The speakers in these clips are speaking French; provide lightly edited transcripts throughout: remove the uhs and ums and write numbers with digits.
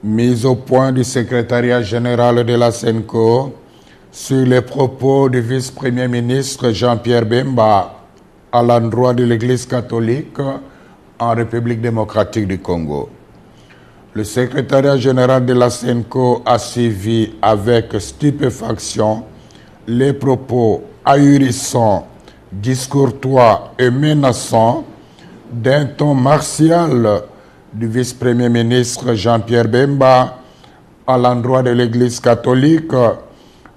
Mise au point du secrétariat général de la SENCO sur les propos du vice-premier ministre Jean-Pierre Bemba à l'endroit de l'Église catholique en République démocratique du Congo. Le secrétariat général de la SENCO a suivi avec stupéfaction les propos ahurissants, discourtois et menaçants d'un ton martial du vice-premier ministre Jean-Pierre Bemba à l'endroit de l'Église catholique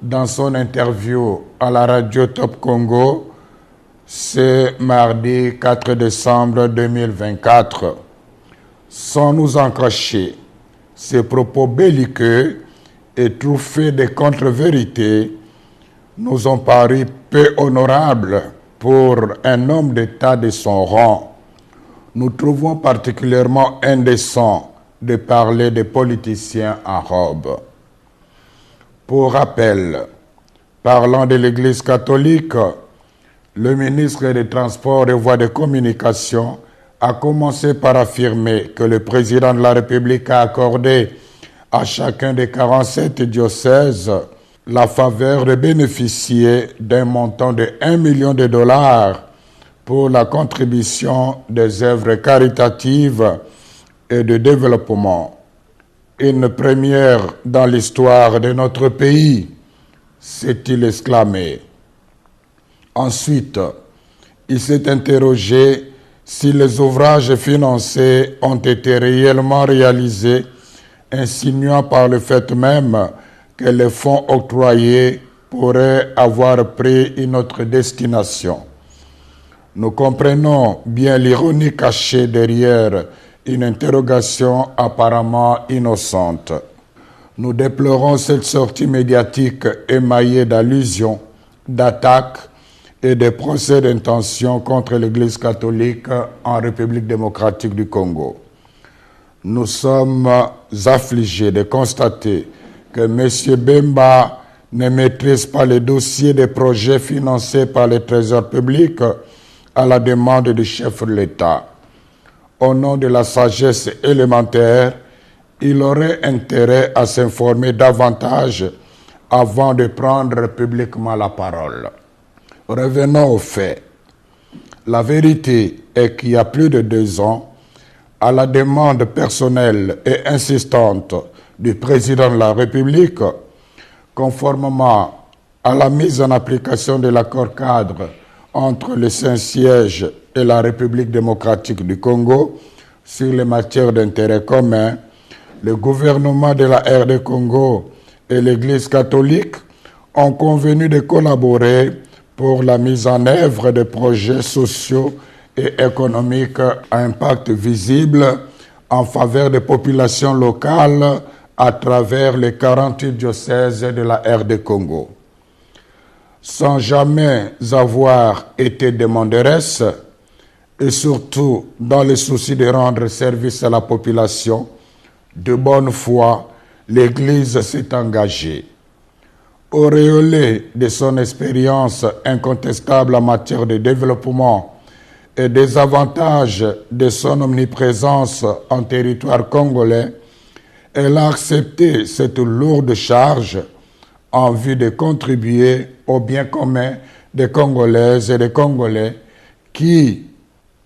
dans son interview à la radio Top Congo ce mardi 4 décembre 2024. Sans nous en cacher, ces propos belliqueux et truffés de contre-vérités nous ont paru peu honorables pour un homme d'État de son rang. Nous trouvons particulièrement indécent de parler des politiciens en robe. Pour rappel, parlant de l'Église catholique, le ministre des Transports et Voies de Communication a commencé par affirmer que le président de la République a accordé à chacun des 47 diocèses la faveur de bénéficier d'un montant de 1 million de dollars pour la contribution des œuvres caritatives et de développement. Une première dans l'histoire de notre pays, s'est-il exclamé. Ensuite, il s'est interrogé si les ouvrages financés ont été réellement réalisés, insinuant par le fait même que les fonds octroyés pourraient avoir pris une autre destination. Nous comprenons bien l'ironie cachée derrière une interrogation apparemment innocente. Nous déplorons cette sortie médiatique émaillée d'allusions, d'attaques et de procès d'intention contre l'Église catholique en République démocratique du Congo. Nous sommes affligés de constater que M. Bemba ne maîtrise pas les dossiers des projets financés par le Trésor public à la demande du chef de l'État. Au nom de la sagesse élémentaire, il aurait intérêt à s'informer davantage avant de prendre publiquement la parole. Revenons aux faits. La vérité est qu'il y a plus de 2 ans, à la demande personnelle et insistante du président de la République, conformément à la mise en application de l'accord cadre entre le Saint-Siège et la République démocratique du Congo sur les matières d'intérêt commun, le gouvernement de la RD Congo et l'Église catholique ont convenu de collaborer pour la mise en œuvre de projets sociaux et économiques à impact visible en faveur des populations locales à travers les 48 diocèses de la RD Congo. Sans jamais avoir été demanderesse, et surtout dans le souci de rendre service à la population, de bonne foi, l'Église s'est engagée. Auréolée de son expérience incontestable en matière de développement et des avantages de son omniprésence en territoire congolais, elle a accepté cette lourde charge en vue de contribuer au bien commun des Congolaises et des Congolais qui,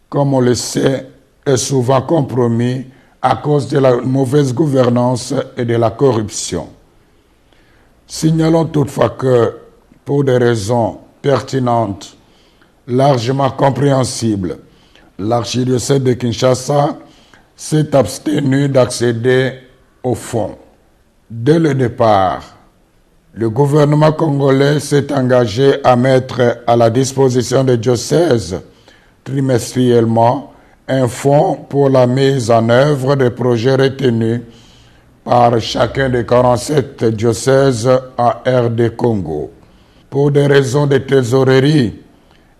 comme on le sait, est souvent compromis à cause de la mauvaise gouvernance et de la corruption. Signalons toutefois que, pour des raisons pertinentes, largement compréhensibles, l'archidiocèse de Kinshasa s'est abstenu d'accéder au fonds. Dès le départ, le gouvernement congolais s'est engagé à mettre à la disposition des diocèses trimestriellement un fonds pour la mise en œuvre des projets retenus par chacun des 47 diocèses à RD Congo. Pour des raisons de trésorerie,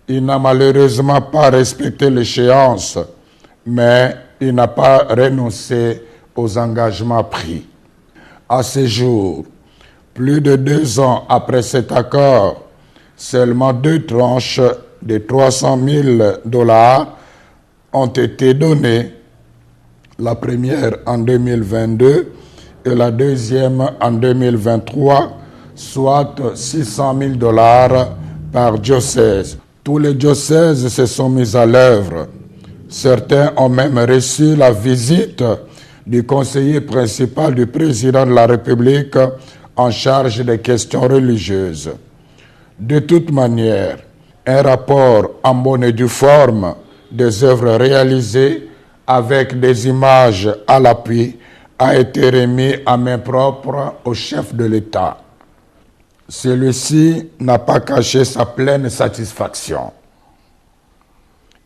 il n'a malheureusement pas respecté l'échéance, mais il n'a pas renoncé aux engagements pris. À ce jour, plus de 2 ans après cet accord, seulement 2 tranches de 300 000 dollars ont été données, la première en 2022 et la deuxième en 2023, soit $600,000 par diocèse. Tous les diocèses se sont mis à l'œuvre. Certains ont même reçu la visite du conseiller principal du président de la République en charge des questions religieuses. De toute manière, un rapport en bonne et due forme des œuvres réalisées avec des images à l'appui a été remis à main propre au chef de l'État. Celui-ci n'a pas caché sa pleine satisfaction.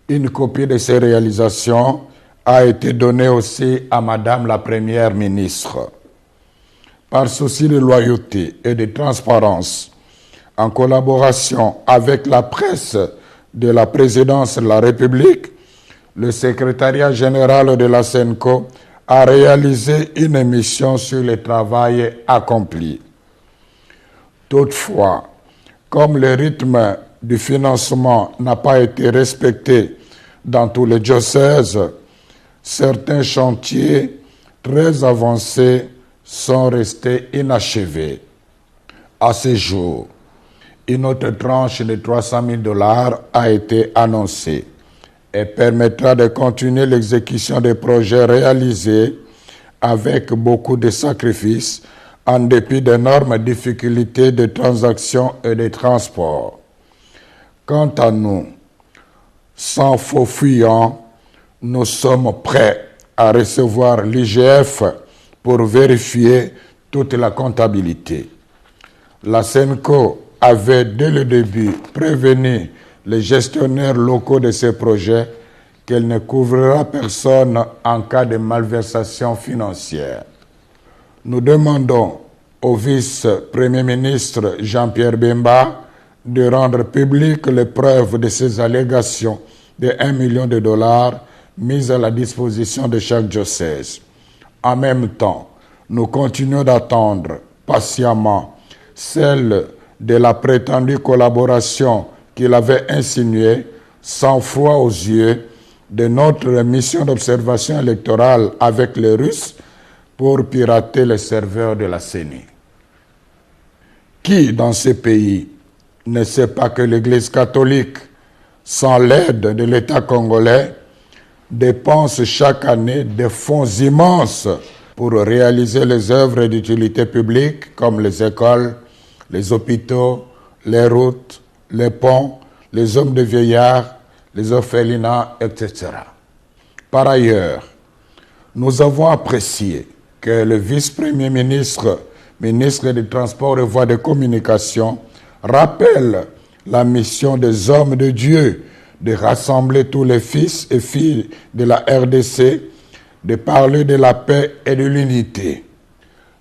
Une copie de ces réalisations a été donnée aussi à Madame la Première ministre. Par souci de loyauté et de transparence, en collaboration avec la presse de la présidence de la République, le secrétariat général de la SENCO a réalisé une émission sur le travail accompli. Toutefois, comme le rythme du financement n'a pas été respecté dans tous les diocèses, certains chantiers très avancés sont restés inachevés. À ce jour, une autre tranche de $300,000 a été annoncée et permettra de continuer l'exécution des projets réalisés avec beaucoup de sacrifices en dépit d'énormes difficultés de transaction et de transport. Quant à nous, sans faux fuyant, nous sommes prêts à recevoir l'IGF pour vérifier toute la comptabilité. La SENCO avait dès le début prévenu les gestionnaires locaux de ces projets qu'elle ne couvrira personne en cas de malversation financière. Nous demandons au vice-premier ministre Jean-Pierre Bemba de rendre publiques les preuves de ces allégations de $1 million mises à la disposition de chaque diocèse. En même temps, nous continuons d'attendre patiemment celle de la prétendue collaboration qu'il avait insinuée, sans foi aux yeux, de notre mission d'observation électorale avec les Russes pour pirater les serveurs de la CENI. Qui dans ces pays ne sait pas que l'Église catholique, sans l'aide de l'État congolais, dépense chaque année des fonds immenses pour réaliser les œuvres d'utilité publique comme les écoles, les hôpitaux, les routes, les ponts, les hommes de vieillards, les orphelinats, etc. Par ailleurs, nous avons apprécié que le vice-premier ministre, ministre des Transports et Voies de Communication, rappelle la mission des hommes de Dieu de rassembler tous les fils et filles de la RDC, de parler de la paix et de l'unité.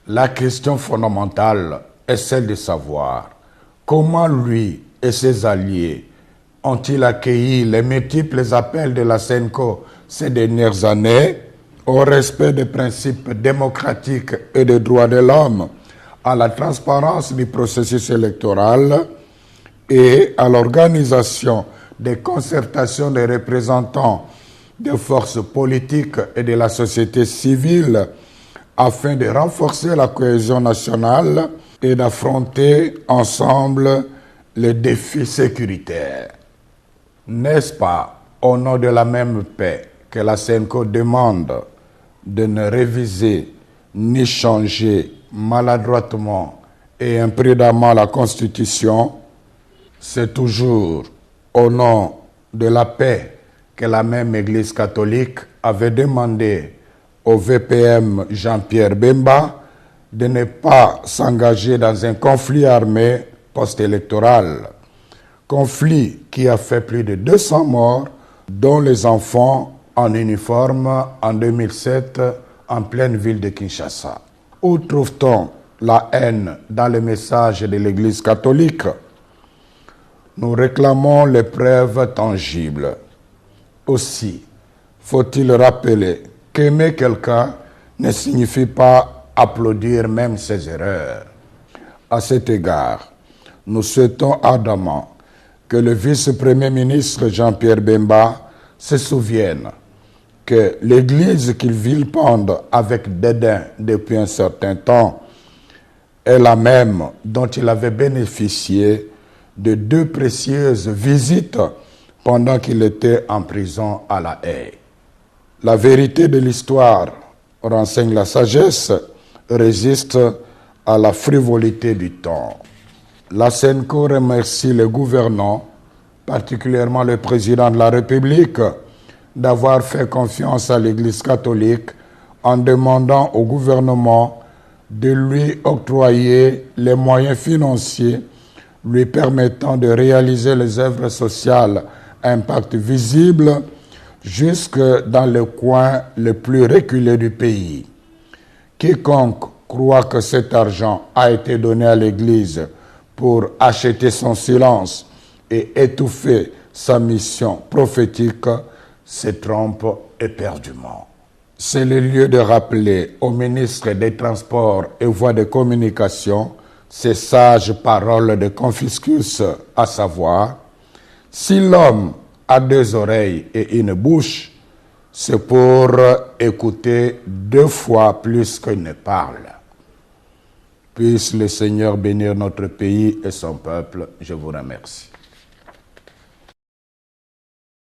La question fondamentale est celle de savoir comment lui et ses alliés ont-ils accueilli les multiples appels de la SENCO ces dernières années au respect des principes démocratiques et des droits de l'homme, à la transparence du processus électoral et à l'organisation des concertations des représentants des forces politiques et de la société civile afin de renforcer la cohésion nationale et d'affronter ensemble les défis sécuritaires. N'est-ce pas au nom de la même paix que la SENCO demande de ne réviser ni changer maladroitement et imprudemment la Constitution? C'est toujours au nom de la paix que la même Église catholique avait demandé au VPM Jean-Pierre Bemba de ne pas s'engager dans un conflit armé post-électoral. Conflit qui a fait plus de 200 morts, dont les enfants en uniforme en 2007 en pleine ville de Kinshasa. Où trouve-t-on la haine dans les messages de l'Église catholique? Nous réclamons les preuves tangibles. Aussi, faut-il rappeler qu'aimer quelqu'un ne signifie pas applaudir même ses erreurs. À cet égard, nous souhaitons ardemment que le vice-premier ministre Jean-Pierre Bemba se souvienne que l'Église qu'il vilipende avec dédain depuis un certain temps est la même dont il avait bénéficié de 2 précieuses visites pendant qu'il était en prison à La Haye. La vérité de l'histoire renseigne la sagesse, résiste à la frivolité du temps. La SENCO remercie les gouvernants, particulièrement le président de la République, d'avoir fait confiance à l'Église catholique en demandant au gouvernement de lui octroyer les moyens financiers lui permettant de réaliser les œuvres sociales à impact visible jusque dans le coin le plus reculé du pays. Quiconque croit que cet argent a été donné à l'Église pour acheter son silence et étouffer sa mission prophétique se trompe éperdument. C'est le lieu de rappeler au ministre des Transports et Voies de Communication ces sages paroles de Confucius, à savoir: si l'homme a 2 oreilles et une bouche, c'est pour écouter 2 fois plus qu'il ne parle. Puisse le Seigneur bénir notre pays et son peuple. Je vous remercie.